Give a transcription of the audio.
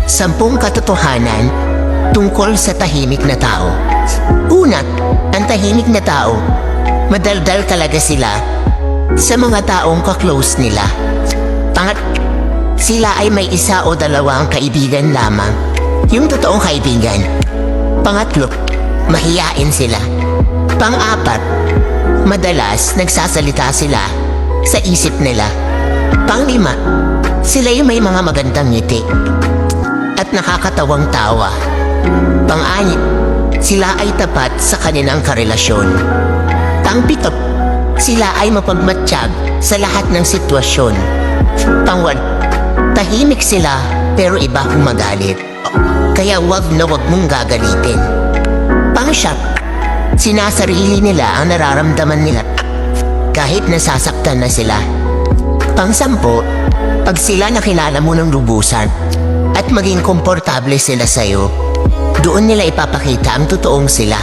10 katotohanan tungkol sa tahimik na tao. Una, ang tahimik na tao, madaldal talaga sila sa mga taong ka-close nila. Sila ay may 1 o 2 kaibigan lamang, yung totoong kaibigan. Pangatlo, mahiyain sila. Pang-4, madalas nagsasalita sila sa isip nila. Pang-5, sila yung may mga magandang ngiti at nakakatawang tawa. Pang-6, sila ay tapat sa kanilang karelasyon. Pang-7, sila ay mapagmatsyag sa lahat ng sitwasyon. Pang-8, tahimik sila pero iba humagalit. Kaya wag mong gagalitin. Pang-9, sinasarili nila ang nararamdaman nila kahit nasasaktan na sila. Pang-10, pag sila nakilala mo ng lubusan at maging komportable sila sa'yo, doon nila ipapakita ang totoong sila.